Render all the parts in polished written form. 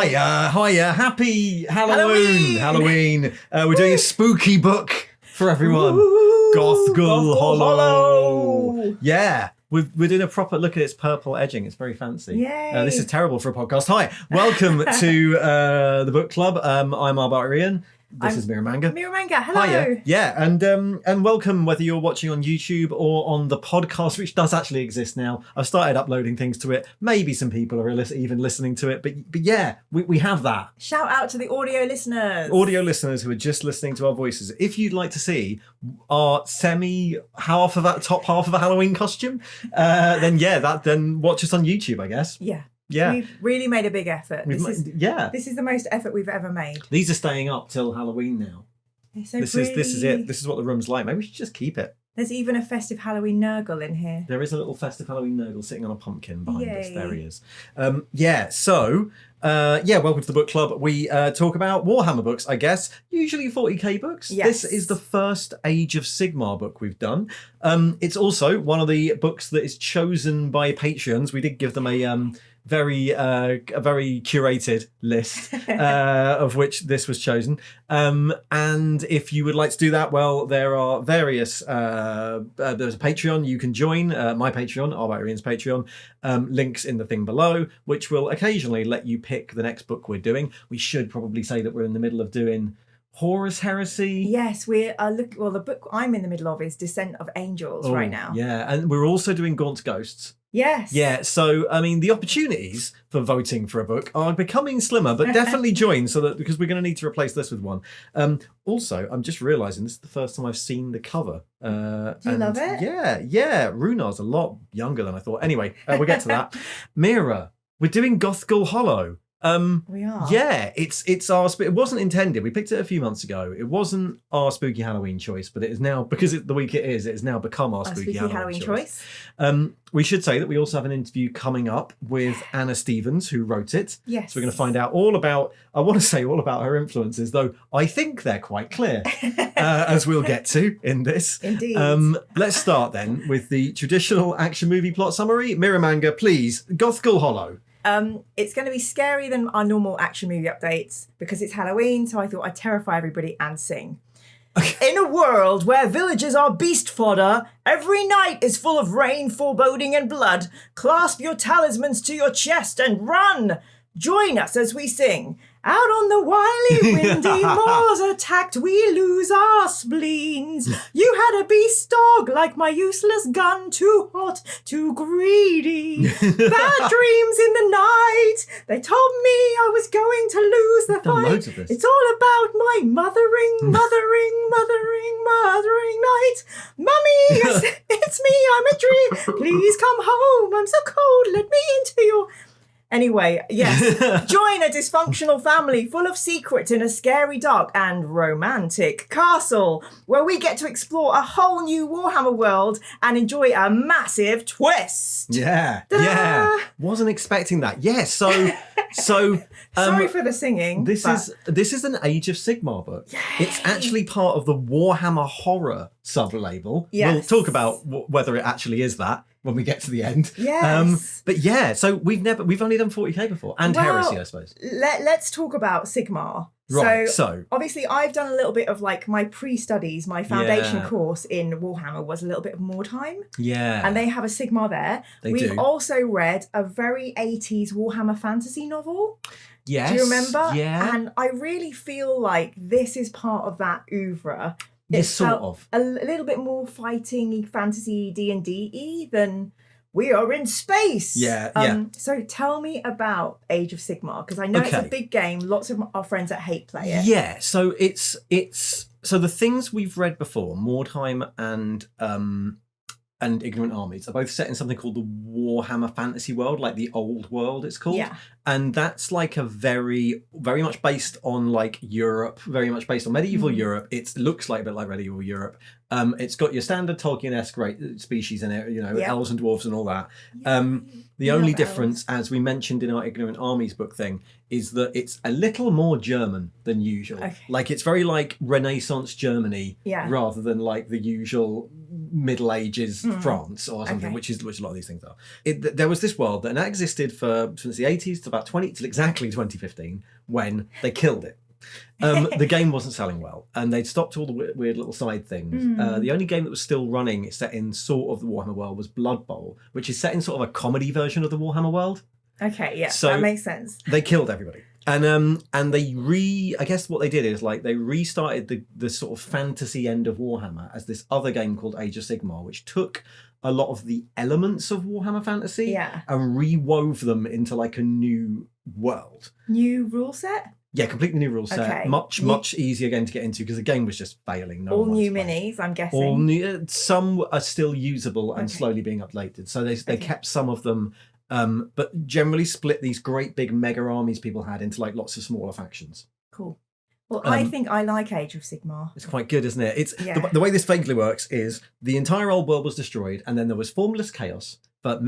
Hiya, happy Halloween. We're doing a spooky book for everyone. GOTHGHUL HOLLOw. Yeah, we're doing a proper look at its purple edging. It's very fancy. Yay. This is terrible for a podcast. Hi, welcome to the book club. I'm Barbarian. This is Mira. Hello. Hiya. Yeah, and welcome whether you're watching on YouTube or on the podcast, which does actually exist now. I've started uploading things to it. Maybe some people are even listening to it, but yeah, we have that. Shout out to the audio listeners. Audio listeners who are just listening to our voices. If you'd like to see our top half of a Halloween costume, then watch us on YouTube, I guess. Yeah. Yeah. We've really made a big effort. This is the most effort we've ever made. These are staying up till Halloween now. They're so this pretty. is it. This is what the room's like. Maybe we should just keep it. There's even a festive Halloween Nurgle in here. There is a little festive Halloween Nurgle sitting on a pumpkin behind us. Yay. There he is. Welcome to the book club. We talk about Warhammer books, I guess. Usually 40k books. Yes. This is the first Age of Sigmar book we've done. It's also one of the books that is chosen by Patreons. We did give them a very curated list of which this was chosen. And if you would like to do that, well, there are various there's a Patreon you can join, my Patreon, Barbarian's Patreon, links in the thing below, which will occasionally let you pick the next book we're doing. We should probably say that we're in the middle of doing Horus Heresy. Yes, we are the book I'm in the middle of is Descent of Angels right now. Yeah, and we're also doing Gaunt Ghosts. Yes. Yeah, so I mean the opportunities for voting for a book are becoming slimmer, but definitely join because we're going to need to replace this with one. Also, I'm just realising this is the first time I've seen the cover. Do you love it? Yeah. Runar's a lot younger than I thought. Anyway, we'll get to that. Mira, we're doing GOTHGHUL HOLLOW. We are. Yeah, it's our. It wasn't intended. We picked it a few months ago. It wasn't our spooky Halloween choice, but it is now because the week it is now become our spooky Halloween choice. We should say that we also have an interview coming up with Anna Stevens, who wrote it. Yes. So we're going to find out all about. I want to say all about her influences, though I think they're quite clear, as we'll get to in this. Indeed. Let's start then with the traditional action movie plot summary. Mira, please. GOTHGHUL HOLLOW. It's going to be scarier than our normal action movie updates because it's Halloween, so I thought I'd terrify everybody and sing. In a world where villages are beast fodder, every night is full of rain, foreboding and blood. Clasp your talismans to your chest and run! Join us as we sing. Out on the wily, windy moors attacked, we lose our spleens. You had a beast dog like my useless gun, too hot, too greedy. Bad dreams in the night. They told me I was going to lose the fight. Loads of this. It's all about my mothering night. Mummy, it's me, I'm a dream. Please come home, I'm so cold, let me into your... Anyway, yes, join a dysfunctional family full of secrets in a scary, dark and romantic castle where we get to explore a whole new Warhammer world and enjoy a massive twist. Yeah, Ta-da! yeah. Wasn't expecting that. Yeah, so Sorry for the singing. This is an Age of Sigmar book. Yay. It's actually part of the Warhammer Horror sub-label. Yes. We'll talk about whether it actually is that when we get to the end. Yes. But yeah, so we've only done 40k before and Heresy, I suppose. Let's talk about Sigmar. Right. So obviously I've done a little bit of like my pre-studies, my foundation course in Warhammer was a little bit of more time. Yeah. And they have a Sigmar there. We've also read a very 80s Warhammer fantasy novel. Yes. Do you remember? Yeah. And I really feel like this is part of that oeuvre. Yes, sort of. A little bit more fighting fantasy D&D than we are in space. Yeah. So tell me about Age of Sigmar, because I know it's a big game. Lots of our friends at Hate play it. Yeah. So it's so the things we've read before, Mordheim and Ignorant Armies are both set in something called the Warhammer Fantasy World, like the old world it's called. Yeah. And that's like a very much based on like Europe, very much based on medieval Europe. It looks like a bit like medieval Europe. It's got your standard Tolkien-esque species in it, elves and dwarves and all that. The only difference, as we mentioned in our Ignorant Armies book thing, is that it's a little more German than usual. Okay. Like it's very like Renaissance Germany rather than like the usual Middle Ages France or something, which a lot of these things are. There was this world that existed since the 80s to about till exactly 2015 when they killed it. The game wasn't selling well, and they'd stopped all the weird little side things. The only game that was still running, set in sort of the Warhammer world, was Blood Bowl, which is set in sort of a comedy version of the Warhammer world. Okay, yeah, so that makes sense. They killed everybody. And I guess what they did is they restarted the sort of fantasy end of Warhammer as this other game called Age of Sigmar, which took a lot of the elements of Warhammer fantasy and rewove them into like a new world. New rule set? Yeah, completely new rule set. Okay. Much easier game to get into because the game was just failing. All new minis, I'm guessing. All new. Some are still usable and slowly being updated. So they kept some of them. But generally split these great big mega armies people had into like lots of smaller factions. Cool. Well, I think I like Age of Sigmar. It's quite good, isn't it? It's the way this vaguely works is the entire old world was destroyed, and then there was formless chaos. But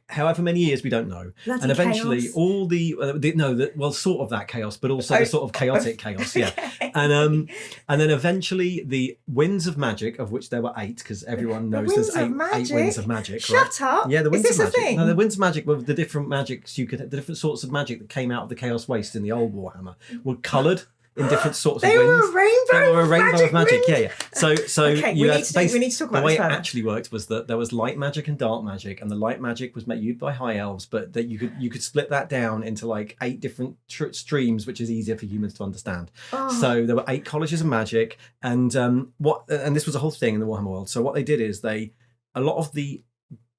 however many years we don't know, Bloody and eventually chaos. all sort of that chaos, but also the sort of chaotic chaos, yeah. And then eventually the winds of magic, of which there were 8, because everyone knows there's 8 winds of magic. Shut up! Yeah, the winds is this of magic. A thing? No, the winds of magic were the different magics the different sorts of magic that came out of the Chaos Waste in the old Warhammer were coloured in different sorts of winds. They were a rainbow of magic. winds? Yeah. So okay, we need to talk about the this way it further. actually worked was that there was light magic and dark magic, and the light magic was made by high elves, but that you could split that down into like 8 different streams, which is easier for humans to understand. So there were 8 colleges of magic, and this was a whole thing in the Warhammer world. So what they did is a lot of the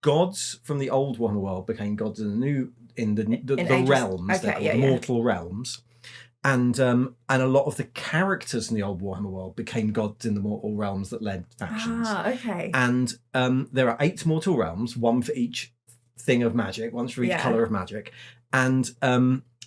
gods from the old Warhammer world became gods in the realms, the mortal realms. And a lot of the characters in the old Warhammer world became gods in the mortal realms that led factions. Okay. And there are 8 mortal realms, one for each thing of magic, one for each colour of magic. And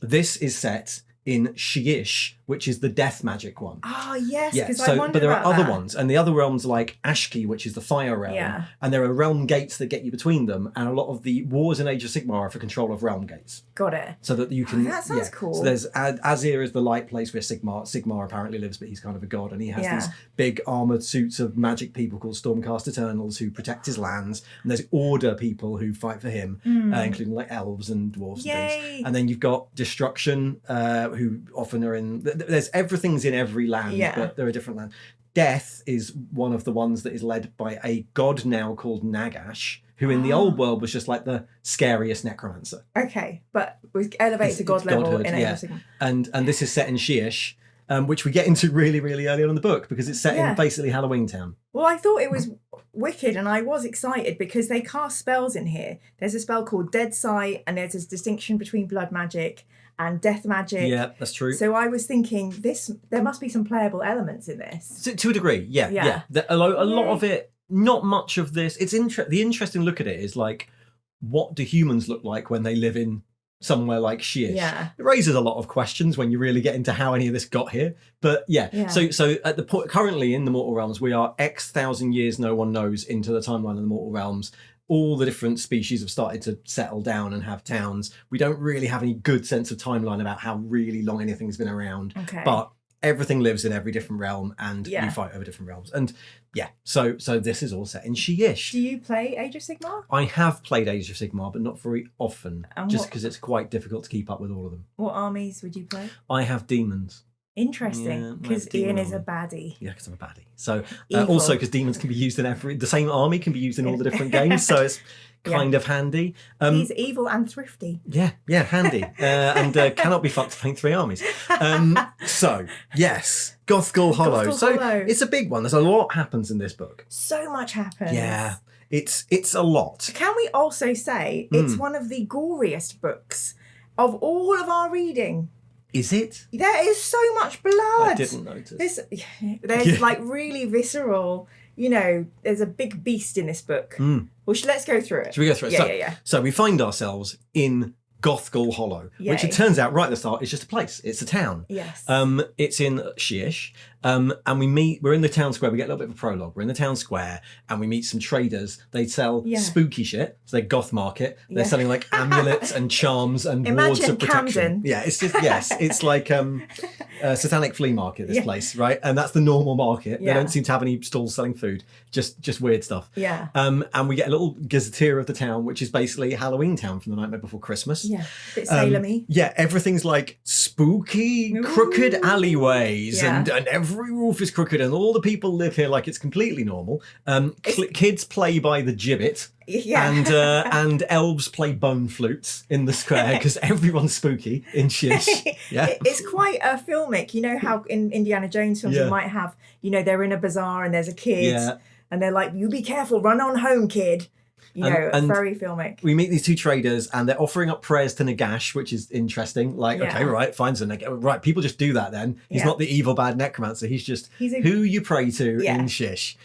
this is set in Shyish, which is the death magic one. Oh, yes, because I wondered but there are about other that. ones, and the other realms like Ashki, which is the fire realm, and there are realm gates that get you between them, and a lot of the wars in Age of Sigmar are for control of realm gates. Got it. So that you can... that sounds cool. So there's Azir is the light place where Sigmar apparently lives, but he's kind of a god, and he has these big armoured suits of magic people called Stormcast Eternals who protect his lands, and there's Order people who fight for him, including like elves and dwarves and things. And then you've got Destruction, who often are in... There's everything's in every land, but there are different lands. Death is one of the ones that is led by a god now called Nagash, who in the old world was just like the scariest necromancer. Okay, but we elevate to god level in Age of Sigmar. And this is set in Shyish, which we get into really, really early on in the book because it's set in basically Halloween Town. Well, I thought it was wicked, and I was excited because they cast spells in here. There's a spell called Dead Sight, and there's a distinction between blood magic and death magic. Yeah, that's true. So I was thinking there must be some playable elements in this. To a degree, yeah. A lot of it, not much of this. It's the interesting look at it is like, what do humans look like when they live in somewhere like Shyish? Yeah. It raises a lot of questions when you really get into how any of this got here. But so at the point currently in the Mortal Realms, we are X thousand years, no one knows, into the timeline of the Mortal Realms. All the different species have started to settle down and have towns. We don't really have any good sense of timeline about how really long anything's been around. Okay. But everything lives in every different realm, and you fight over different realms. And so this is all set in Shyish. Do you play Age of Sigmar? I have played Age of Sigmar, but not very often, just because it's quite difficult to keep up with all of them. What armies would you play? I have demons. Interesting, because Ian is a baddie. Yeah, because I'm a baddie. So also because demons can be used in the same army can be used in all the different games, so it's kind of handy. He's evil and thrifty. Yeah, handy, and cannot be fucked playing 3 armies. So yes, GOTHGHUL HOLLOW. It's a big one. There's a lot happens in this book. So much happens. Yeah, it's a lot. Can we also say it's one of the goriest books of all of our reading? Is it? There is so much blood. I didn't notice. There's like really visceral, there's a big beast in this book. Well, let's go through it. Should we go through it? Yeah. So we find ourselves in GOTHGHUL HOLLOW, which it turns out right at the start is just a place. It's a town. Yes. It's in Shyish, And we're in the town square. We get a little bit of a prologue. We're in the town square and we meet some traders. They sell spooky shit. So they're goth market. They're selling like amulets and charms and wards of protection. Camden. Yeah, it's just, it's like a satanic flea market, this place, right? And that's the normal market. They don't seem to have any stalls selling food, just weird stuff. Yeah. And we get a little gazetteer of the town, which is basically Halloween Town from the Nightmare Before Christmas. Yeah, a bit Salem-y. Yeah, everything's like spooky, crooked alleyways, and every roof is crooked, and all the people live here like it's completely normal. Kids play by the gibbet. Yeah. And elves play bone flutes in the square because everyone's spooky in Shish. Yeah. It's quite filmic. You know how in Indiana Jones films you might have, they're in a bazaar and there's a kid and they're like, you be careful, run on home, kid. And very filmic. We meet these two traders and they're offering up prayers to Nagash, which is interesting. Like, okay, right, fine. So right, people just do that then. He's not the evil bad necromancer. He's just who you pray to in Shish,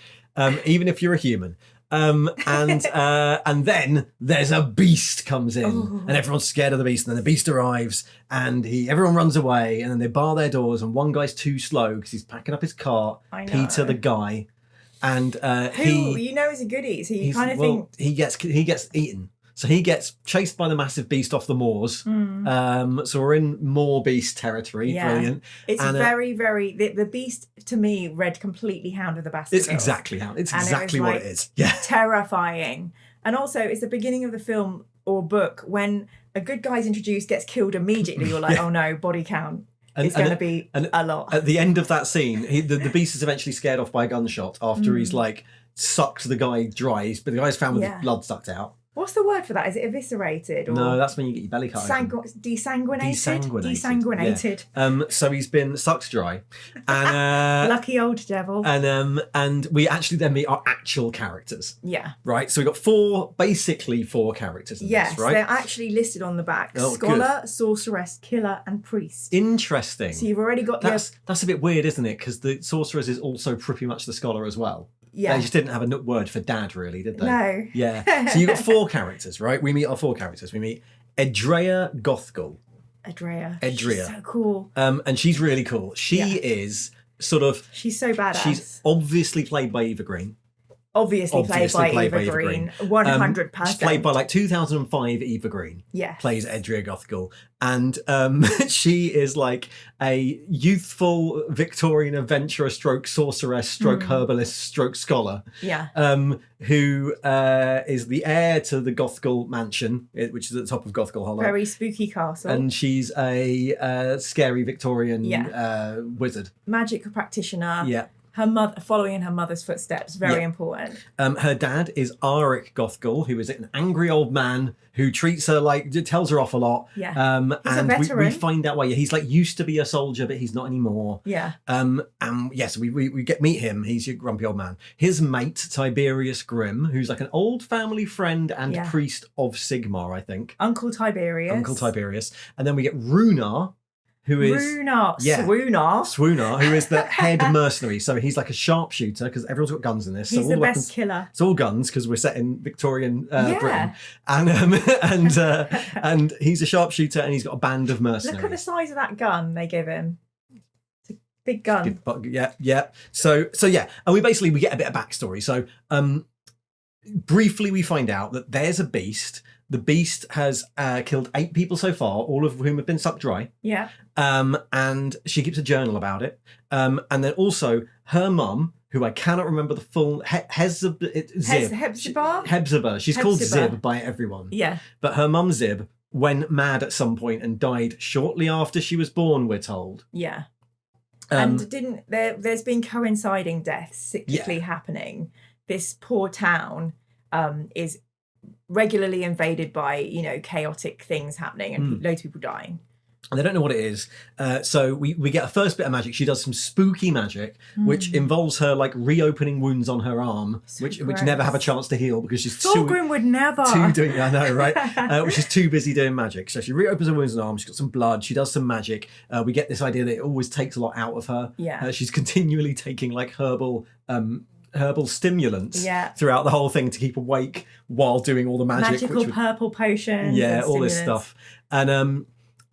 even if you're a human. And then there's a beast comes in and everyone's scared of the beast, and then the beast arrives and everyone runs away, and then they bar their doors, and one guy's too slow because he's packing up his cart. Peter the guy, and he's a goodie. So you kind of think he gets eaten. So he gets chased by the massive beast off the moors. So we're in more beast territory. Yeah. Brilliant. It's very, very... The beast, to me, read completely Hound of the Baskervilles. It's exactly what it is. Yeah. Terrifying. And also, it's the beginning of the film or book when a good guy's introduced, gets killed immediately. You're like, oh no, body count. It's going to be a lot. At the end of that scene, the beast is eventually scared off by a gunshot after he's like sucked the guy dry. But the guy's found with his blood sucked out. What's the word for that? Is it eviscerated? Or no, that's when you get your belly cut open. Desanguinated. Yeah. So he's been sucked dry. And, lucky old devil. And we actually then meet our actual characters. Yeah. Right? So we've got basically four characters in this, right? They're actually listed on the back. Scholar, sorceress, killer, and priest. Interesting. So you've already got That's a bit weird, isn't it? Because the sorceress is also pretty much the scholar as well. Yeah. They just didn't have a word for dad, really, did they? No. Yeah. So you've got four characters, right? We meet our four characters. We meet Edrea GOTHGHUL. Edrea. She's so cool. And she's really cool. She is sort of... She's so badass. She's obviously played by Eva Green. Obviously played by Eva Green. 100%. She's played by 2005 Eva Green. Yeah. Plays Edrea GOTHGHUL. And she is like a youthful Victorian adventurer stroke sorceress stroke herbalist stroke scholar. Yeah. Who is the heir to the GOTHGHUL mansion, which is at the top of GOTHGHUL Hollow. Very spooky castle. And she's a scary Victorian wizard. Magic practitioner. Yeah. Her mother, following in her mother's footsteps, very important. Her dad is Arik GOTHGHUL, who is an angry old man who treats her tells her off a lot. Yeah, he's a veteran. We find out why. He's used to be a soldier, but he's not anymore. Yeah. So we meet him. He's your grumpy old man. His mate Tiberius Grimm, who's like an old family friend and priest of Sigmar, I think. Uncle Tiberius. And then we get Runar. Who is Swoonar, who is the head mercenary. So he's like a sharpshooter because everyone's got guns in this. He's so all the weapons, best killer. It's all guns because we're set in Victorian Britain, and he's a sharpshooter and he's got a band of mercenaries. Look at the size of that gun they give him. It's a big gun. Yeah. So and we get a bit of backstory. So briefly, we find out that there's a beast. The beast has killed 8 people so far, all of whom have been sucked dry. Yeah. And she keeps a journal about it. And then also her mum, who I cannot remember the full... Hepzibah? She's called Zib by everyone. Yeah. But her mum, Zib, went mad at some point and died shortly after she was born, we're told. Yeah. And there's been coinciding deaths cyclically happening. This poor town is regularly invaded by chaotic things happening and loads of people dying. And they don't know what it is. So we get a first bit of magic. She does some spooky magic, which involves her reopening wounds on her arm, which never have a chance to heal because she's Thorgrim would never. I know, right? Which is too busy doing magic. So she reopens her wounds on her arm. She's got some blood. She does some magic. We get this idea that it always takes a lot out of her. Yeah. She's continually taking herbal stimulants throughout the whole thing to keep awake while doing all the magic. Magical purple potions. Yeah, all this stuff. And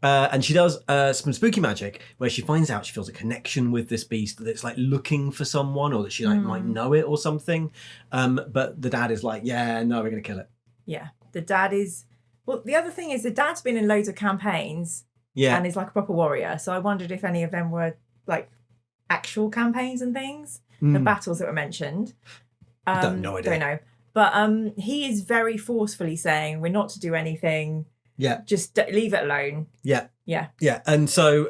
And she does some spooky magic where she finds out she feels a connection with this beast that's like looking for someone, or that she like might know it or something. But the dad is like, yeah, no, we're going to kill it. Yeah. The dad is... Well, the other thing is the dad's been in loads of campaigns and is like a proper warrior. So I wondered if any of them were like actual campaigns and things, the battles that were mentioned. No idea. Don't know. But he is very forcefully saying we're not to do anything. Yeah. Just leave it alone. Yeah. Yeah. Yeah. And so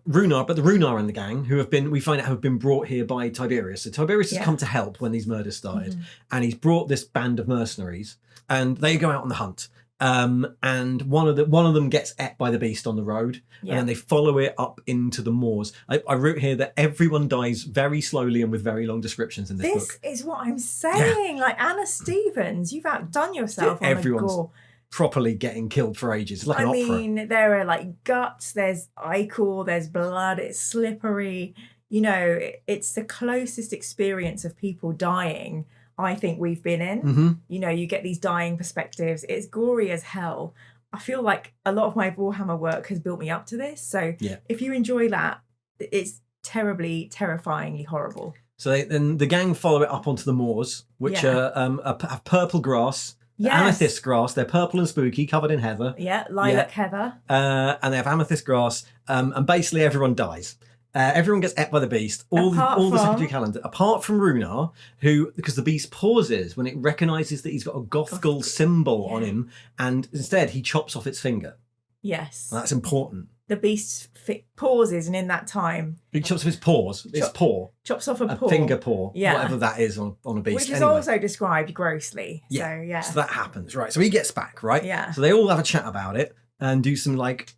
Runar, but the Runar and the gang, who we find out have been brought here by Tiberius. So Tiberius has come to help when these murders started. And he's brought this band of mercenaries and they go out on the hunt. And one of them gets ate by the beast on the road, and then they follow it up into the moors. I wrote here that everyone dies very slowly and with very long descriptions in this book. This is what I'm saying. Like Anna Stevens, you've outdone yourself on the gore. Properly getting killed for ages. It's like an opera. I mean, there are like guts, there's ichor, there's blood, it's slippery. You know, it's the closest experience of people dying I think we've been in. You know, you get these dying perspectives. It's gory as hell. I feel like a lot of my Warhammer work has built me up to this. So if you enjoy that, it's terribly, terrifyingly horrible. So then the gang follow it up onto the moors, which have purple grass. Amethyst grass. They're purple and spooky, covered in heather. Yeah, lilac heather. And they have amethyst grass. And basically everyone dies. Everyone gets ate by the beast. All the secondary calendar, apart from Runar, who, because the beast pauses when it recognises that he's got a GOTHGHUL symbol on him, and instead he chops off its finger. Yes. And that's important. The beast pauses, and in that time... He chops off his paws. Its paw. Chops off a paw. Finger paw. Yeah. Whatever that is on a beast. Which is also described grossly. Yeah. So that happens, right? So he gets back, right? Yeah. So they all have a chat about it and do some, like,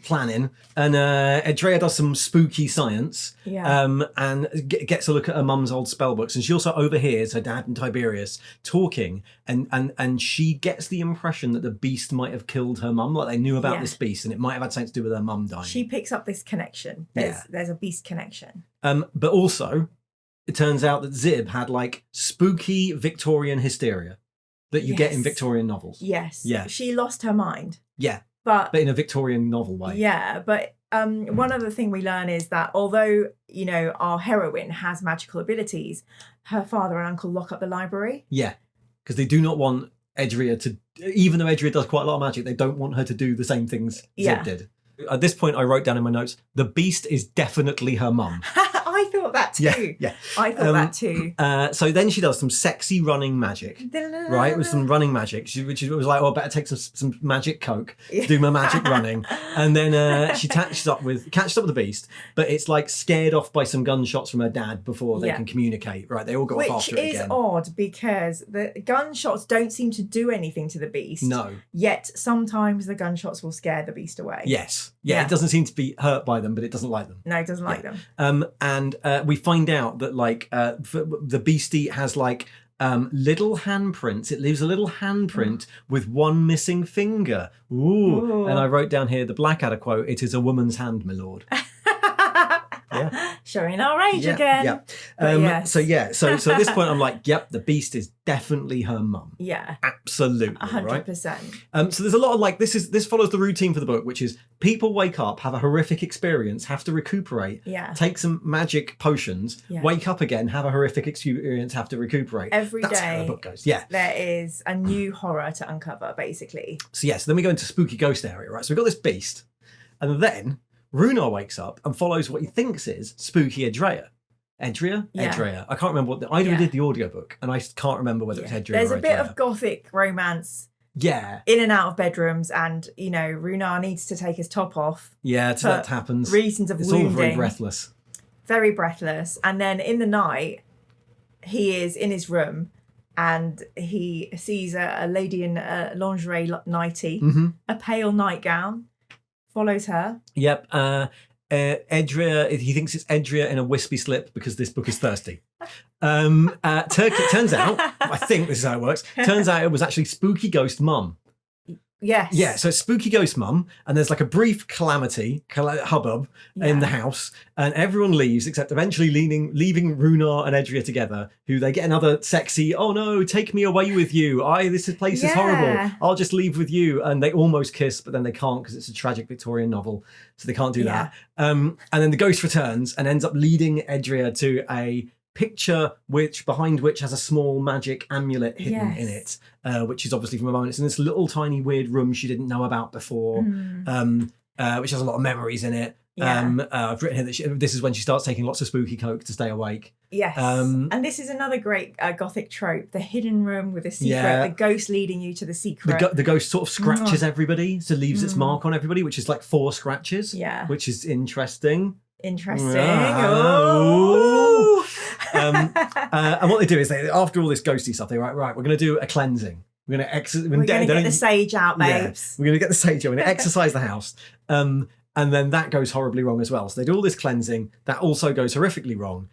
planning. And Edrea does some spooky science. And gets a look at her mum's old spell books. And she also overhears her dad and Tiberius talking. And she gets the impression that the beast might have killed her mum. Like they knew about this beast, and it might have had something to do with her mum dying. She picks up this connection. There's a beast connection. But also, it turns out that Zib had like spooky Victorian hysteria that you get in Victorian novels. Yes. Yeah. She lost her mind. Yeah. But in a Victorian novel way. Yeah, but one other thing we learn is that although, you know, our heroine has magical abilities, her father and uncle lock up the library. Yeah, because they do not want Edrea to, even though Edrea does quite a lot of magic, they don't want her to do the same things Zib did. At this point, I wrote down in my notes, the beast is definitely her mum. I thought that too. Yeah. I thought that too. So then she does some sexy running magic, right? With some running magic, which was like, oh, I better take some magic coke to do my magic running. And then she catches up with the beast, but it's like scared off by some gunshots from her dad before they can communicate, right? They all go off after it again. Which is odd because the gunshots don't seem to do anything to the beast. No. Yet sometimes the gunshots will scare the beast away. Yes. Yeah, it doesn't seem to be hurt by them, but it doesn't like them. No, it doesn't like them. And we find out that like the beastie has like little handprints. It leaves a little handprint with one missing finger. Ooh. And I wrote down here the Blackadder quote, "It is a woman's hand, my lord." Showing our age again. So at this point I'm like, yep, the beast is definitely her mum. Yeah. Absolutely. 100%. Right? So there's a lot of like, this follows the routine for the book, which is people wake up, have a horrific experience, have to recuperate, take some magic potions, wake up again, have a horrific experience, have to recuperate. That's how the book goes. Yeah. There is a new horror to uncover, basically. So then we go into spooky ghost area, right? So we've got this beast, and then Runar wakes up and follows what he thinks is spooky Edrea. Edrea? I can't remember what I did the audiobook, and I can't remember whether it was Edrea There's or a bit of gothic romance. Yeah. In and out of bedrooms, and, you know, Runar needs to take his top off. Yeah, so that happens. Reasons of wounding. It's all very breathless. Very breathless. And then in the night, he is in his room, and he sees a lady in a lingerie nightie, a pale nightgown. Follows her. Yep. Edrea, he thinks it's Edrea in a wispy slip because this book is thirsty. Turkey, turns out, I think this is how it works, turns out it was actually Spooky Ghost Mum. Yes. Yeah, so it's spooky ghost mum, and there's like a brief hubbub in the house, and everyone leaves except eventually leaving Runar and Edria together, who they get another sexy, oh no, take me away with you. This place is horrible. I'll just leave with you. And they almost kiss, but then they can't because it's a tragic Victorian novel, so they can't do that. And then the ghost returns and ends up leading Edria to a picture behind which has a small magic amulet hidden in it, which is obviously from a moment. It's in this little tiny weird room she didn't know about before, which has a lot of memories in it. I've written here that this is when she starts taking lots of spooky coke to stay awake. Yes. And this is another great gothic trope, the hidden room with a secret, the ghost leading you to the secret. The ghost sort of scratches everybody, so leaves its mark on everybody, which is like 4 scratches, which is interesting. Oh. And what they do is after all this ghosty stuff, they're like, right, we're going to do a cleansing. We're going to get the sage out, babes. We're going to get the sage out. We're going to exercise the house. And then that goes horribly wrong as well. So they do all this cleansing. That also goes horrifically wrong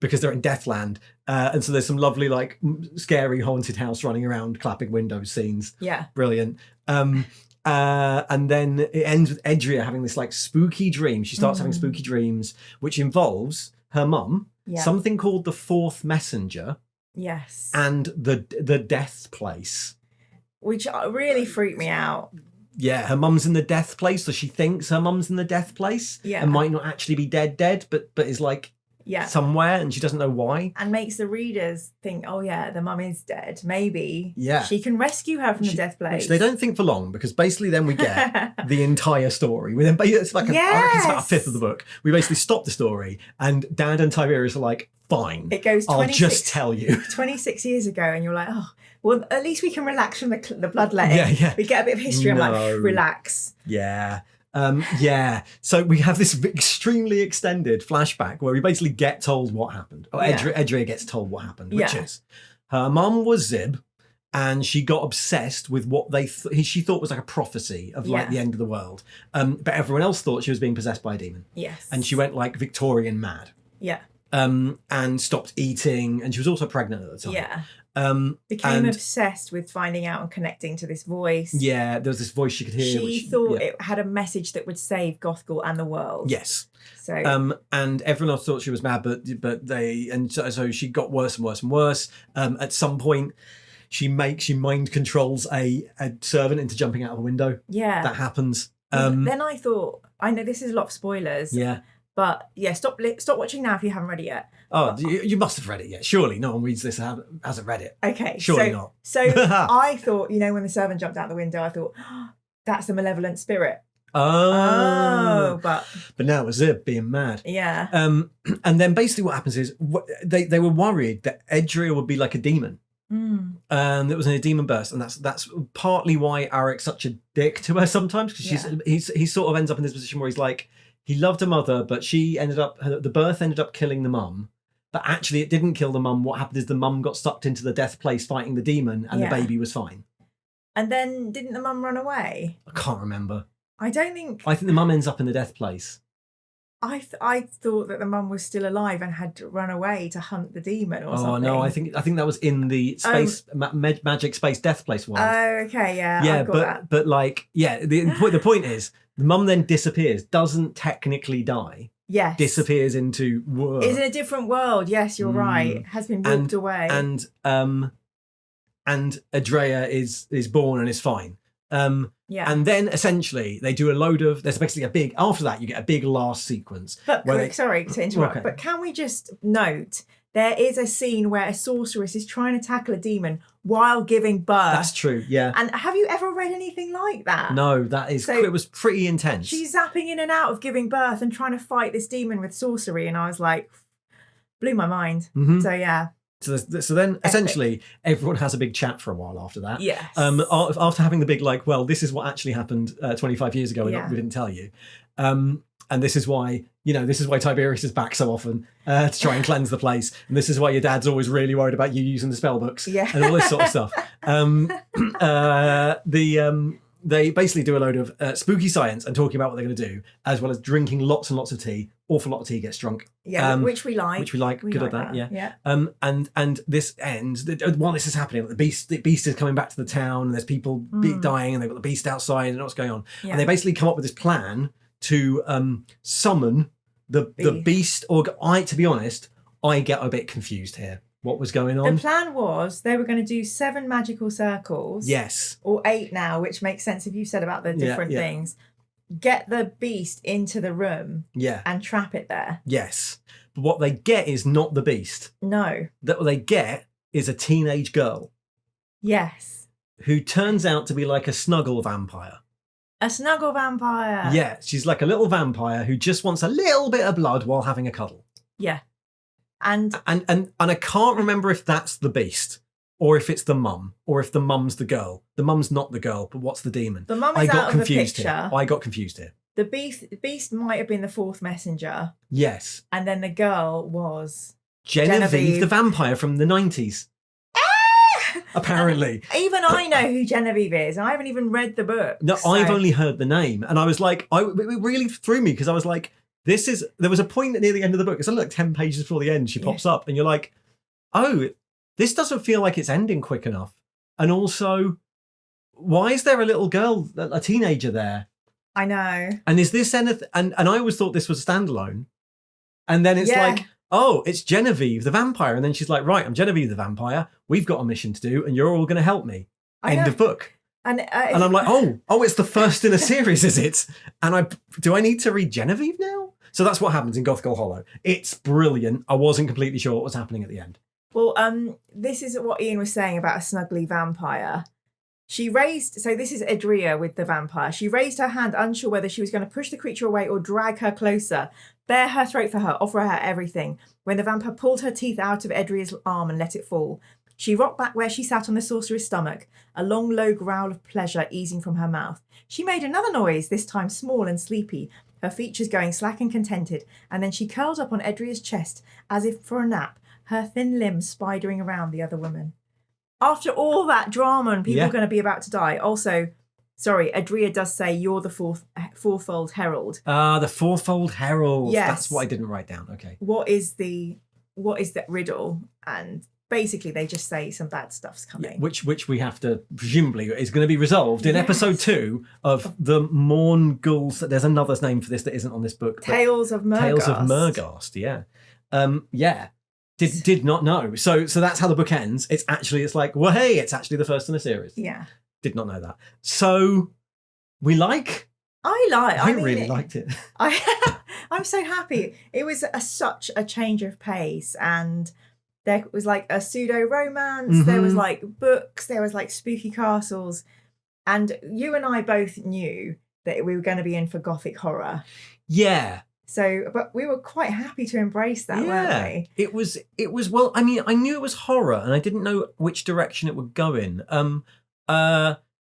because they're in Deathland. And so there's some lovely, like, scary haunted house running around, clapping windows scenes. Yeah. Brilliant. And then it ends with Edria having this like spooky dream. She starts having spooky dreams, which involves her mum, something called the Fourth Messenger, and the Death Place, which really freaked me out. Yeah, her mum's in the Death Place, so she thinks her mum's in the Death Place, and might not actually be dead, but is like somewhere, and she doesn't know why, and makes the readers think, oh yeah, the mum is dead, maybe she can rescue her from the Death Place. Which they don't think for long, because basically then we get the entire story. It's like I reckon it's about a fifth of the book. We basically stop the story, and Dad and Tiberius are like, fine, it goes I'll just tell you 26 years ago, and you're like, oh well, at least we can relax from the bloodletting. We get a bit of history. I'm like, relax. So we have this extremely extended flashback where we basically get told what happened. Edria gets told what happened, which is her mum was Zib, and she got obsessed with what she thought was like a prophecy of like the end of the world. But everyone else thought she was being possessed by a demon. Yes. And she went like Victorian mad. Yeah. And stopped eating, and she was also pregnant at the time. Yeah. Became obsessed with finding out and connecting to this voice. Yeah, there was this voice she could hear. She thought it had a message that would save GOTHGHUL and the world. Yes. So and everyone else thought she was mad, so she got worse and worse and worse. At some point, she mind controls a servant into jumping out of a window. Yeah, that happens. Then I thought, I know this is a lot of spoilers. Yeah. But stop watching now if you haven't read it yet. Oh, you must have read it yet. Surely no one reads this and hasn't read it. Okay. Surely not. So I thought, when the servant jumped out the window, I thought, that's the malevolent spirit. But now it was Zib being mad. Yeah. And then basically what happens is they were worried that Edria would be like a demon. It was in a demon burst, and that's partly why Arek's such a dick to her sometimes, because he sort of ends up in this position where he's like, he loved her mother, but the birth ended up killing the mum. But actually, it didn't kill the mum. What happened is the mum got sucked into the Death Place fighting the demon, and the baby was fine. And then didn't the mum run away? I can't remember. I think the mum ends up in the Death Place. I thought that the mum was still alive and had run away to hunt the demon or something. Oh no, I think that was in the space magic space Death Place world. Oh, okay, yeah. Yeah, but like, the point is, the mum then disappears, doesn't technically die. Yes. Disappears into is in a different world. Yes, you're right. Has been walked away. And Edria is born and is fine. And then essentially they do a load of. There's basically after that you get a big last sequence. But sorry to interrupt. But can we just note there is a scene where a sorceress is trying to tackle a demon while giving birth. That's true. Yeah. And have you ever read anything like that? No, it was pretty intense. She's zapping in and out of giving birth and trying to fight this demon with sorcery, and I was like, blew my mind. Mm-hmm. So yeah. So then essentially everyone has a big chat for a while after that. Yes. After having the big this is what actually happened 25 years ago and we didn't tell you. And this is why Tiberius is back so often to try and cleanse the place. And this is why your dad's always really worried about you using the spell books and all this sort of stuff. They basically do a load of spooky science and talking about what they're going to do, as well as drinking lots and lots of tea, awful lot of tea, gets drunk. Yeah, which we like. Which we like. Good at that. Yeah. Yeah. And this ends while this is happening. The beast is coming back to the town, and there's people dying, and they've got the beast outside, and what's going on? Yeah. And they basically come up with this plan to summon the beast. To be honest, I get a bit confused here. What was going on? The plan was they were going to do 7 magical circles. Yes. Or 8 now, which makes sense if you said about the different things. Get the beast into the room. Yeah. And trap it there. Yes. But what they get is not the beast. No. What they get is a teenage girl. Yes. Who turns out to be like a snuggle vampire. A snuggle vampire. Yeah. She's like a little vampire who just wants a little bit of blood while having a cuddle. Yeah. And I can't remember if that's the beast or if it's the mum or if the mum's the girl. The mum's not the girl, but what's the demon? The mum is out of the picture. I got confused here. The beast might have been the 4th messenger. Yes. And then the girl was Genevieve, the vampire from the 90s. Apparently. Even I know who Genevieve is. I haven't even read the book. No, so. I've only heard the name. And I was like, it really threw me because I was like, there was a point near the end of the book, it's only like 10 pages before the end, she pops up and you're like, oh, this doesn't feel like it's ending quick enough. And also, why is there a little girl, a teenager there? I know. And is this anything? And I always thought this was a standalone. And then it's like, oh, it's Genevieve, the vampire. And then she's like, right, I'm Genevieve, the vampire. We've got a mission to do and you're all going to help me. End of book. And I'm like, oh, it's the first in a series, is it? And do I need to read Genevieve now? So that's what happens in GOTHGHUL HOLLOW. It's brilliant. I wasn't completely sure what was happening at the end. Well, this is what Ian was saying about a snuggly vampire. So this is Adria with the vampire. She raised her hand, unsure whether she was going to push the creature away or drag her closer, bare her throat for her, offer her everything. When the vampire pulled her teeth out of Adria's arm and let it fall, she rocked back where she sat on the sorcerer's stomach, a long, low growl of pleasure easing from her mouth. She made another noise, this time small and sleepy, her features going slack and contented, and then she curled up on Adria's chest as if for a nap, her thin limbs spidering around the other woman. After all that drama and people are going to be about to die. Also, sorry, Adria does say you're the fourfold herald. The fourfold herald. Yes. That's what I didn't write down. Okay. What is that riddle? And basically they just say some bad stuff's coming. Which we have to, presumably, is going to be resolved in episode 2 of the Morngul's. There's another name for this that isn't on this book. Tales of Merghast. Tales of Merghast, yeah. Did not know. So that's how the book ends. It's like, well, hey, it's actually the first in a series. Yeah. Did not know that. So we like. I really liked it. I'm so happy. It was such a change of pace, and there was like a pseudo romance. Mm-hmm. There was like books. There was like spooky castles, and you and I both knew that we were going to be in for gothic horror. Yeah. So, but we were quite happy to embrace that, weren't we? It was. Well, I mean, I knew it was horror, and I didn't know which direction it would go in.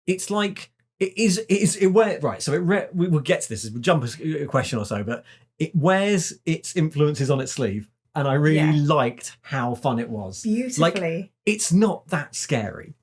It's like right. So we will get to this. We'll jump a question or so, but it wears its influences on its sleeve, and I really liked how fun it was. Beautifully. Like, it's not that scary.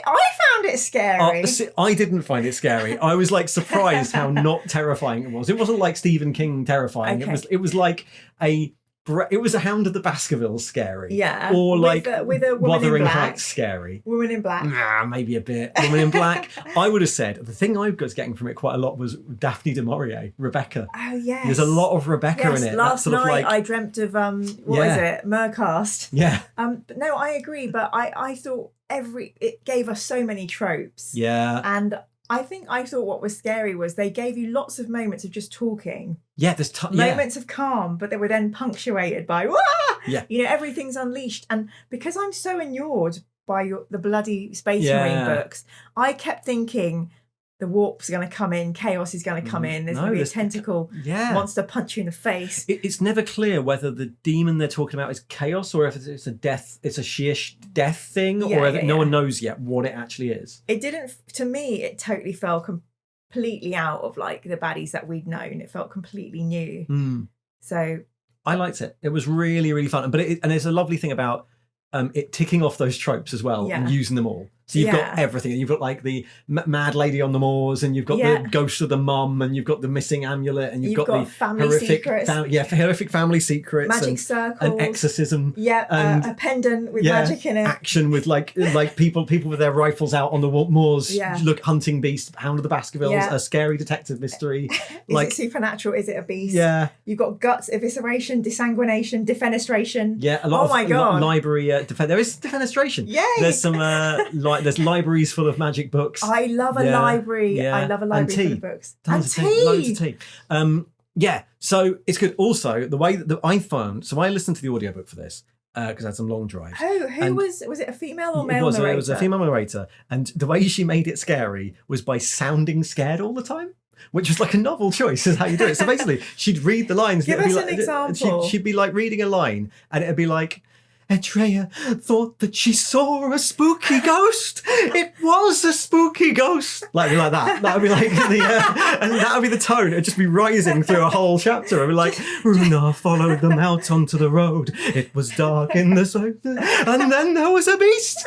I found it scary. I didn't find it scary. I was like surprised how not terrifying it was. It wasn't like Stephen King terrifying. Okay. It was like a Hound of the Baskervilles scary. Yeah. Or like with a woman Wuthering in black. Heights scary. Woman in black. Nah, maybe a bit. Woman in black. I would have said the thing I was getting from it quite a lot was Daphne du Maurier, Rebecca. Oh yes. There's a lot of Rebecca in it. Last night I dreamt of what is it? Mercast. Yeah. But no, I agree. But I thought it gave us so many tropes. Yeah. And I thought what was scary was they gave you lots of moments of just talking. Yeah, there's moments of calm, but they were then punctuated by Wah! Yeah. You know, everything's unleashed. And because I'm so inured by the bloody Space Marine books, I kept thinking the warp's going to come in, chaos is going to come in, there's going to be a tentacle monster punch you in the face. It's never clear whether the demon they're talking about is chaos or if it's a death, it's a sheer death thing, or whether no one knows yet what it actually is. It didn't, to me, it totally fell completely out of like the baddies that we'd known. It felt completely new. So I liked it. It was really, really fun. But and it's a lovely thing about it ticking off those tropes as well and using them all. So you've got everything. You've got like the mad lady on the moors, and you've got the ghost of the mum, and you've got the missing amulet, and you've got the family secrets. Horrific family secrets, magic circles, and exorcism, and a pendant with magic in it. Action with like people with their rifles out on the moors, hunting beasts, Hound of the Baskervilles, a scary detective mystery. Is it supernatural? Is it a beast? Yeah. You've got guts, evisceration, desanguination, defenestration. Yeah, a lot of library there is defenestration. Yay! There's some there's libraries full of magic books. I love a library. Yeah. I love a library full of books. Loads of tea. So it's good. Also, the way that I found, so I listened to the audiobook for this because I had some long drives. Who was it? A female or male narrator? It was a female narrator, and the way she made it scary was by sounding scared all the time, which was like a novel choice is how you do it. So basically, she'd read the lines. Give us an example. She'd be like reading a line, and it'd be like, Andrea thought that she saw a spooky ghost. It was a spooky ghost. Like that. That would be like and that would be the tone. It'd just be rising through a whole chapter. It'd be like, Runa followed them out onto the road. It was dark in the sun, and then there was a beast.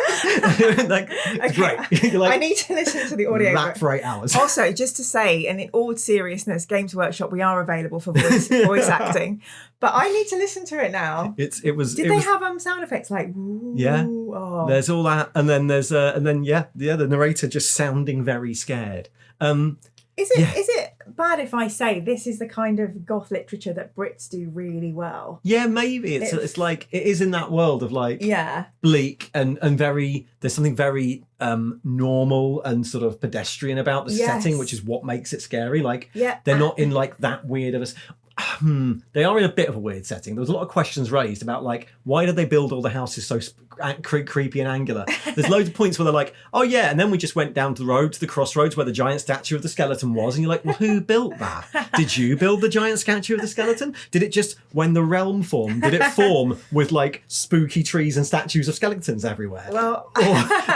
Great. I need to listen to the audio. That for 8 hours. Also, just to say, and in all seriousness, Games Workshop, we are available for voice acting. But I need to listen to it now. Did they have sound effects like? Ooh, there's all that, and then there's the narrator just sounding very scared. Is it bad if I say this is the kind of goth literature that Brits do really well? Yeah, maybe it's like it is in that world of like bleak and very. There's something very normal and sort of pedestrian about the setting, which is what makes it scary. Like they're not in like that weird of a. They are in a bit of a weird setting. There was a lot of questions raised about like why did they build all the houses so creepy and angular. There's loads of points where they're like, oh yeah, and then we just went down to the road to the crossroads where the giant statue of the skeleton was, and you're like, well, who built that? Did you build the giant statue of the skeleton? Did it just, when the realm formed, did it form with like spooky trees and statues of skeletons everywhere? Well,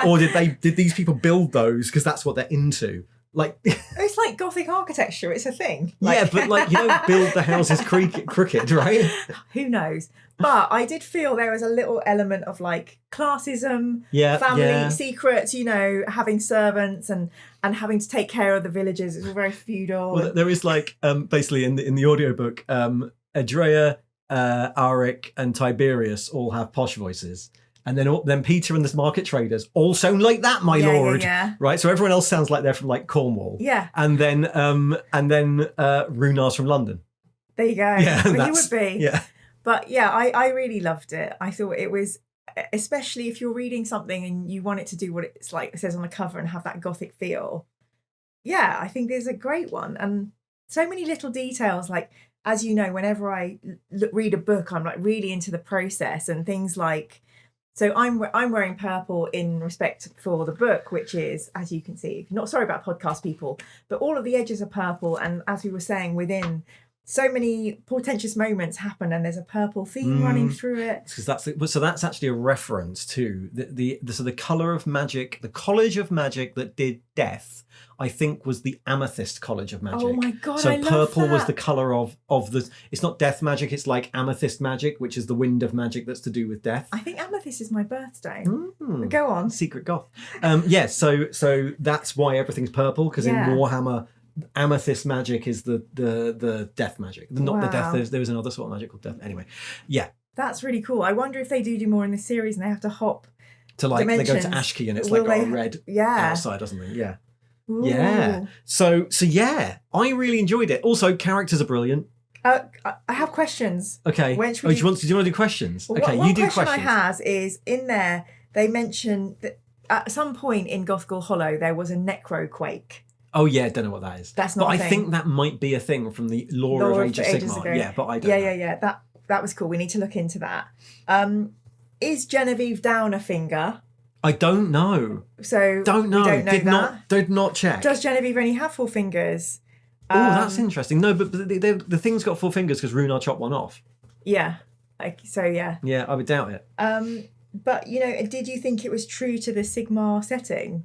or did these people build those because that's what they're into? Like it's like Gothic architecture. It's a thing. But like you don't build the houses crooked, right? Who knows? But I did feel there was a little element of like classism, family secrets. Having servants and having to take care of the villagers. It's all very feudal. Well, there is like basically in the audiobook, Adrea, Arik, and Tiberius all have posh voices. And then Peter and the market traders all sound like that, my lord. Yeah. Right? So everyone else sounds like they're from like Cornwall. Yeah. And then Runar's from London. There you go. Yeah, he would be. Yeah. But yeah, I really loved it. I thought it was, especially if you're reading something and you want it to do what it says on the cover and have that gothic feel. Yeah, I think there's a great one. And so many little details, like, as you know, whenever I read a book, I'm like really into the process and things like. So I'm wearing purple in respect for the book, which is, as you can see, not sorry about podcast people, but all of the edges are purple. And as we were saying, within so many portentous moments happen, and there's a purple theme running through it. So that's actually a reference to the colour of magic, the College of Magic that did Death. I think was the Amethyst College of Magic. Oh my god! So I love purple that. was the colour of the. It's not death magic. It's like amethyst magic, which is the wind of magic that's to do with death. I think amethyst is my birthstone. Go on, secret goth. So that's why everything's purple, because in Warhammer, amethyst magic is the death magic. Not the death. There was another sort of magic called death. Anyway, yeah. That's really cool. I wonder if they do more in this series, and they have to hop to like dimensions. They go to Ashkey and it's like got a red outside or something. Yeah. Ooh. Yeah. So yeah, I really enjoyed it. Also, characters are brilliant. I have questions. Okay. Do you want to do questions? Well, okay, one you do question questions. I have is in there. They mention that at some point in GOTHGHUL HOLLOW there was a necroquake. Oh yeah, don't know what that is. That's not. But a thing. I think that might be a thing from the lore of Age of Sigmar. Yeah, but I don't. Yeah. That was cool. We need to look into that. Is Genevieve down a finger? I don't know. So don't know. We don't know Did not check. Does Genevieve only have 4 fingers? Oh, that's interesting. No, but the thing's got 4 fingers because Runar chopped one off. Yeah. Yeah, I would doubt it. But did you think it was true to the Sigmar setting?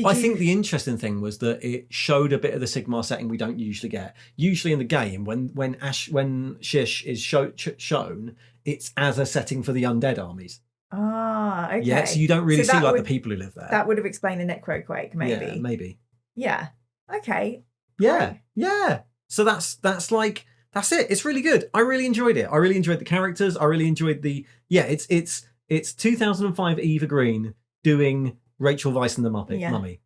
I think the interesting thing was that it showed a bit of the Sigmar setting we don't usually get. Usually in the game, when Shish is shown, it's as a setting for the undead armies. Ah, okay. Yeah, so you don't really see that like would- the people who live there. That would have explained the necroquake, maybe. Yeah, maybe. Yeah. Okay. Yeah, Right. yeah. So that's it. It's really good. I really enjoyed it. I really enjoyed the characters. I really enjoyed it's 2005 Eva Green doing Rachel Weisz and the Mummy.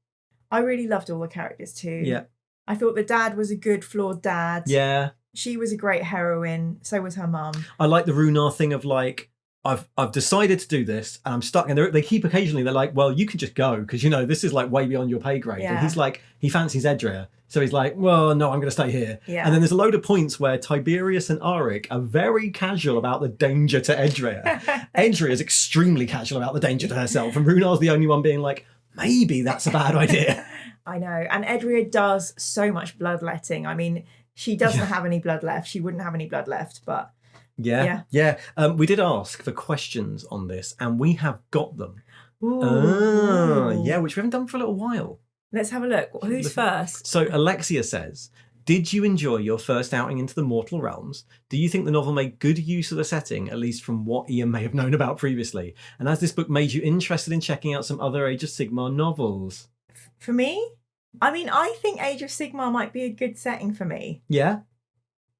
I really loved all the characters too. Yeah. I thought the dad was a good flawed dad. Yeah. She was a great heroine. So was her mum. I like the Runar thing of like, I've decided to do this and I'm stuck. And they keep occasionally, they're like, well, you can just go because, this is like way beyond your pay grade. Yeah. And he's like, he fancies Edria. So he's like, well, no, I'm going to stay here. Yeah. And then there's a load of points where Tiberius and Arik are very casual about the danger to Edria. Edria is extremely casual about the danger to herself. And Runar's the only one being like, maybe that's a bad idea. I know. And Edria does so much bloodletting. I mean, she doesn't have any blood left. She wouldn't have any blood left, but... Yeah. We did ask for questions on this, and we have got them. Ooh. Which we haven't done for a little while. Let's have a look. Who's first? So Alexia says, did you enjoy your first outing into the mortal realms? Do you think the novel made good use of the setting, at least from what Ian may have known about previously? And has this book made you interested in checking out some other Age of Sigmar novels? For me? I mean, I think Age of Sigmar might be a good setting for me. Yeah?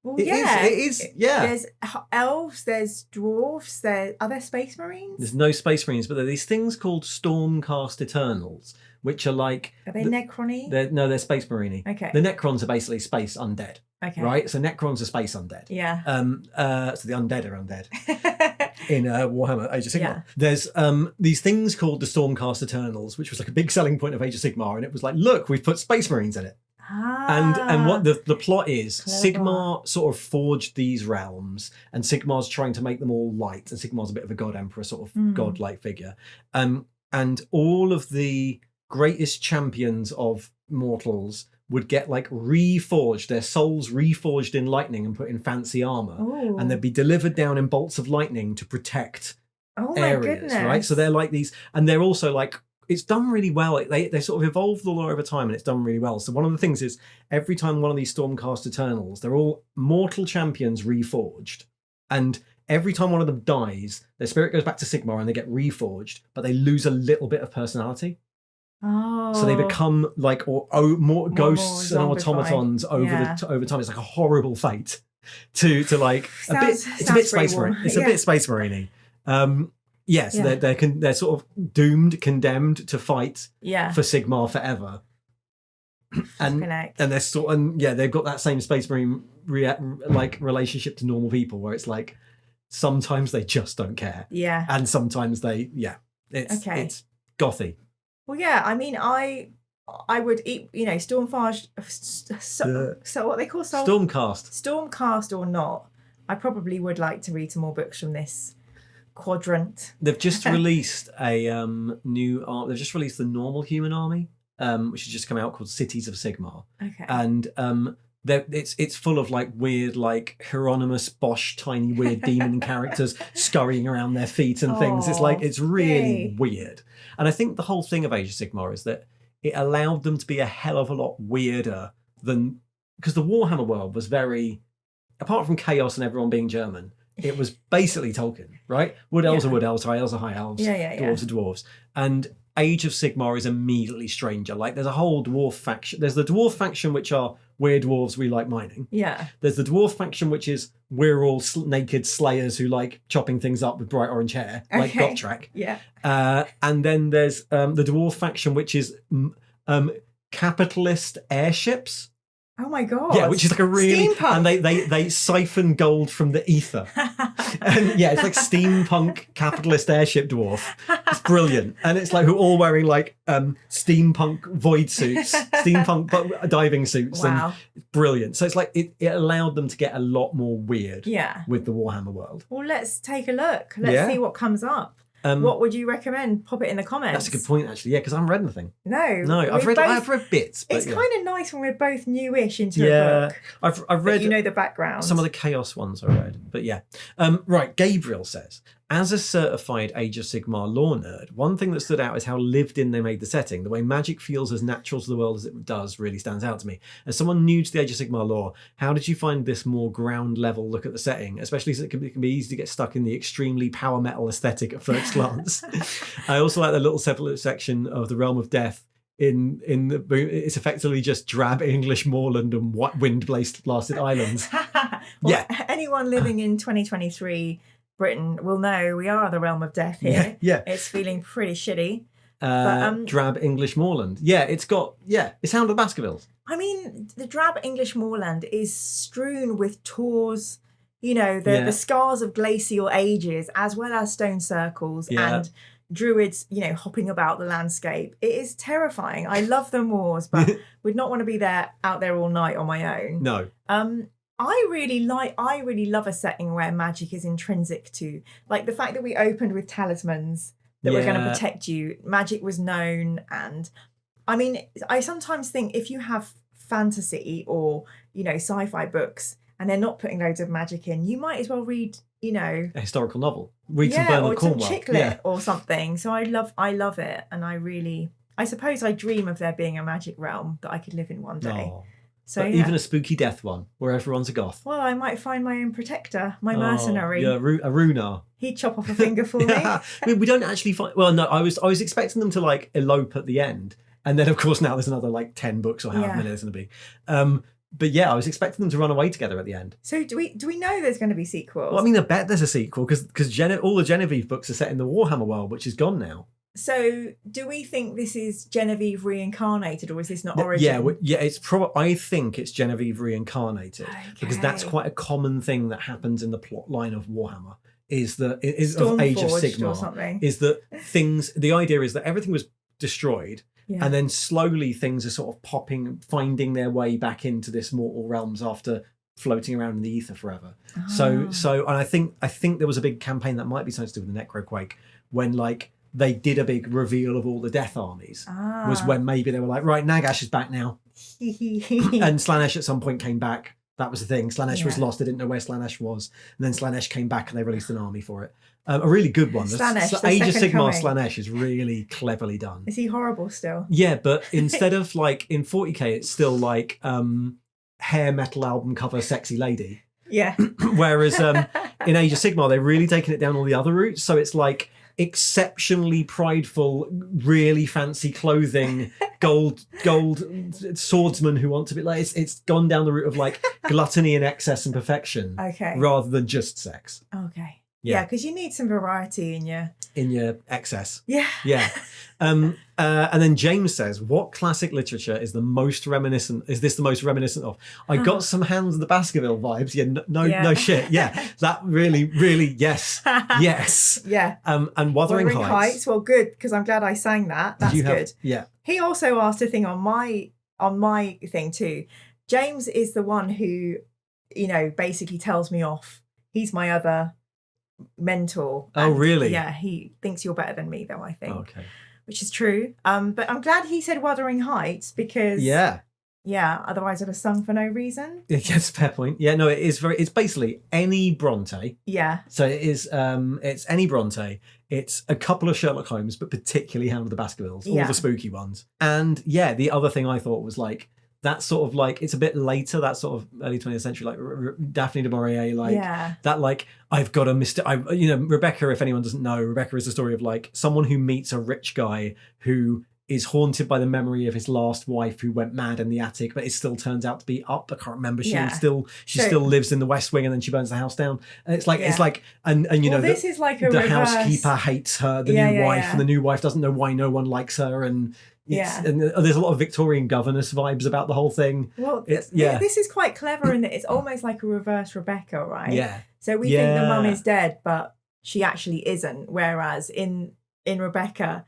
Well, It is, yeah. There's elves, there's dwarves, are there space marines? There's no space marines, but there are these things called Stormcast Eternals, which are like... Are they Necrony? They're space marine. Okay. The Necrons are basically space undead. Okay. Right? So Necrons are space undead. Yeah. So the undead are undead. In Warhammer Age of Sigmar. Yeah. There's these things called the Stormcast Eternals, which was like a big selling point of Age of Sigmar, and it was like, look, we've put space marines in it. And what the plot is, Clever. Sigmar sort of forged these realms, and Sigmar's trying to make them all light, and Sigmar's a bit of a god emperor sort of godlike figure. And all of the greatest champions of mortals would get like reforged, their souls reforged in lightning and put in fancy armor. Ooh. And they'd be delivered down in bolts of lightning to protect Oh my areas, goodness. right? So they're like these, and they're also like, it's done really well. They sort of evolved all over time, and it's done really well. So one of the things is every time one of these Stormcast Eternals, they're all mortal champions reforged, and every time one of them dies, their spirit goes back to Sigmar and they get reforged, but they lose a little bit of personality. Oh. So they become like more ghosts and zombified. automatons over time. It's like a horrible fate to like Sounds it's a bit space pretty marine. warm. It's a bit space marine-y. So they're sort of condemned to fight for Sigmar forever. and they're they've got that same space marine relationship to normal people where it's like sometimes they just don't care. Yeah. And sometimes it's gothy. Well, yeah, I mean, I would eat, Stormcast, so what they call Stormcast or not, I probably would like to read some more books from this quadrant. They've just released a they've just released the normal human army, which has just come out, called Cities of Sigmar. Okay. And it's full of like weird, like Hieronymus Bosch, tiny weird demon characters scurrying around their feet and things. It's really weird. And I think the whole thing of Age of Sigmar is that it allowed them to be a hell of a lot weirder than, because the Warhammer world was very, apart from chaos and everyone being German, it was basically Tolkien, right? Wood elves are wood elves, high elves are high elves, dwarves are dwarves. And Age of Sigmar is immediately stranger. Like there's a whole dwarf faction. There's the dwarf faction, which are we're dwarves, we like mining. Yeah. There's the dwarf faction, which is we're all naked slayers who like chopping things up with bright orange hair, like Gottschalk. Yeah. And then there's the dwarf faction, which is capitalist airships. Oh my god! Yeah, which is like a really steampunk. And they siphon gold from the ether, and yeah, it's like steampunk capitalist airship dwarf. It's brilliant, and it's like who all wearing like steampunk void suits, steampunk diving suits, Wow. and it's brilliant. So it's like it allowed them to get a lot more weird. Yeah. With the Warhammer world. Well, let's take a look. Let's see what comes up. What would you recommend? Pop it in the comments. That's a good point, actually. Yeah, because I haven't read anything. No, I've read bits. But it's kind of nice when we're both newish into a book. I've read. The background. Some of the chaos ones I read, but yeah. Right, Gabriel says, as a certified Age of Sigmar lore nerd, one thing that stood out is how lived in they made the setting. The way magic feels as natural to the world as it does really stands out to me. As someone new to the Age of Sigmar lore, how did you find this more ground level look at the setting? Especially as it can be easy to get stuck in the extremely power metal aesthetic at first glance. I also like the little separate section of the Realm of Death. It's effectively just drab English moorland and wind blasted islands. Well, anyone living in 2023 Britain will know we are the realm of death here. Yeah. It's feeling pretty shitty. Drab English moorland. Yeah, it's Hound of the Baskervilles. I mean, the drab English moorland is strewn with tors, the scars of glacial ages, as well as stone circles and druids, hopping about the landscape. It is terrifying. I love the moors, but would not want to be out there all night on my own. No. I really love a setting where magic is intrinsic to, like the fact that we opened with talismans that were going to protect you. Magic was known, and I mean, I sometimes think if you have fantasy or sci-fi books and they're not putting loads of magic in, you might as well read a historical novel. Read some Bernard Cornwell. Or some chick lit or something. So I love it, and I suppose I dream of there being a magic realm that I could live in one day. Oh. So even a spooky death one where everyone's a goth. Well, I might find my own protector, my mercenary. Yeah, a Runar. He'd chop off a finger for me. I mean, we don't actually find. Well, no, I was expecting them to elope at the end, and then of course now there's another 10 books or however many there's going to be. But yeah, I was expecting them to run away together at the end. So do we know there's going to be sequels? Well, I mean, I bet there's a sequel because all the Genevieve books are set in the Warhammer world, which is gone now. So do we think this is Genevieve reincarnated, or is this not Origin? Yeah, it's I think it's Genevieve reincarnated because that's quite a common thing that happens in the plot line of Warhammer. Is of Age of Sigmar or something. Is that the idea is that everything was destroyed. Yeah. And then slowly things are sort of finding their way back into this mortal realms after floating around in the ether forever. So and I think there was a big campaign that might be something to do with the Necroquake when they did a big reveal of all the death armies. Was when maybe they were like, right, Nagash is back now. And Slaanesh at some point came back. That was the thing. Slaanesh was lost. They didn't know where Slaanesh was. And then Slaanesh came back and they released an army for it. A really good one. Slaanesh, Age of Sigmar Slaanesh is really cleverly done. Is he horrible still? Yeah, but instead of in 40k, it's still hair metal album cover sexy lady. Yeah. Whereas in Age of Sigmar, they're really taking it down all the other routes. So it's exceptionally prideful, really fancy clothing, gold swordsmen who want to be it's gone down the route of gluttony and excess and perfection, rather than just sex. Okay. Yeah, because you need some variety in your excess. Yeah. Yeah. And then James says, what classic literature is the most reminiscent? Is this the most reminiscent of? I got some Hounds of the Baskerville vibes. Yeah, no shit. Yeah, that really, really, yes. Yes. Yeah. And Wuthering Heights. Well, good, because I'm glad I sang that. That's good. Yeah. He also asked a thing on my thing too. James is the one who, basically tells me off. He's my other mentor. Oh, really? Yeah, he thinks you're better than me, though, I think. Okay. Which is true. But I'm glad he said Wuthering Heights because otherwise I'd have sung for no reason. Yes, fair point. Yeah, no, it's basically any Bronte. Yeah. So it is it's any Bronte. It's a couple of Sherlock Holmes, but particularly Hound of the Baskervilles, all the spooky ones. And yeah, the other thing I thought was that sort of it's a bit later, that sort of early 20th century, Daphne du Maurier, that I've got a Rebecca, if anyone doesn't know, Rebecca is the story of someone who meets a rich guy who is haunted by the memory of his last wife who went mad in the attic, but it still turns out to be up. I can't remember. She still lives in the West Wing, and then she burns the house down. And it's this is like the housekeeper hates her, the new wife, and the new wife doesn't know why no one likes her, and and there's a lot of Victorian governess vibes about the whole thing. Well, this is quite clever in that it's almost like a reverse Rebecca, right? Yeah. So we think the mum is dead, but she actually isn't. Whereas in Rebecca,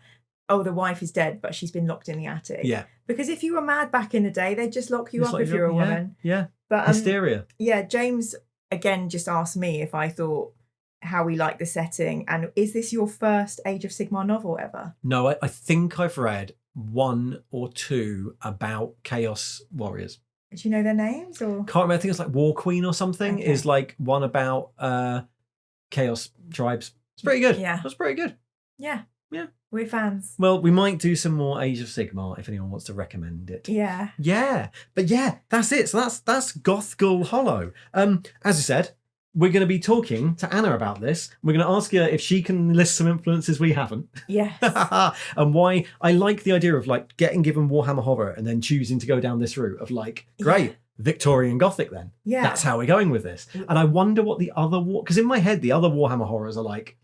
the wife is dead, but she's been locked in the attic. Yeah. Because if you were mad back in the day, they'd just lock you up if you're a woman. Yeah. But hysteria. Yeah. James again just asked me if I thought how we like the setting, and is this your first Age of Sigmar novel ever? No, I think I've read one or two about Chaos Warriors. Do you know their names or? Can't remember. I think it's War Queen or something. Is one about Chaos tribes. It's pretty good. Yeah. That's pretty good. Yeah. Yeah. We're fans. Well, we might do some more Age of Sigmar if anyone wants to recommend it. Yeah. Yeah. But yeah, that's it. So that's GOTHGHUL HOLLOW. As I said, we're going to be talking to Anna about this. We're going to ask her if she can list some influences we haven't. Yes. And why I like the idea of like getting given Warhammer Horror and then choosing to go down this route of like, great, Victorian Gothic then. Yeah. That's how we're going with this. And I wonder what the other because in my head the other Warhammer Horrors are like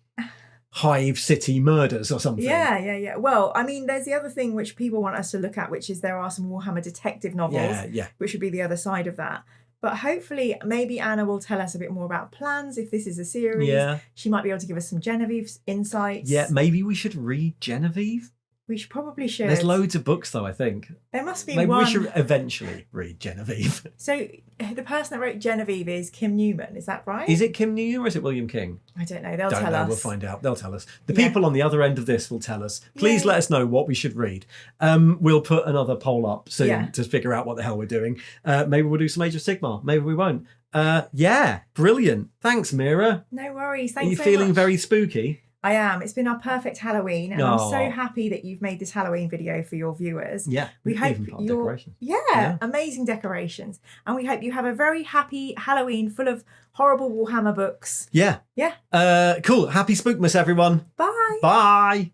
Hive City murders or something. Yeah. Well, I mean, there's the other thing which people want us to look at, which is there are some Warhammer detective novels, which would be the other side of that. But hopefully, maybe Anna will tell us a bit more about plans if this is a series. Yeah. She might be able to give us some Genevieve's insights. Yeah, maybe we should read Genevieve. We probably should. There's loads of books, though, I think. There must be maybe one. we should eventually read Genevieve. So the person that wrote Genevieve is Kim Newman, is that right? Is it Kim Newman or is it William King? I don't know. They'll tell us. We'll find out. They'll tell us. The people on the other end of this will tell us. Please let us know what we should read. We'll put another poll up soon to figure out what the hell we're doing. Maybe we'll do some Age of Sigmar. Maybe we won't. Brilliant. Thanks, Mira. No worries. Thanks Are you so feeling much. very spooky? I am. It's been our perfect Halloween, and I'm so happy that you've made this Halloween video for your viewers. Yeah, we hope decorations. Amazing decorations, and we hope you have a very happy Halloween full of horrible Warhammer books. Yeah. Yeah. Cool. Happy Spookmas, everyone. Bye. Bye.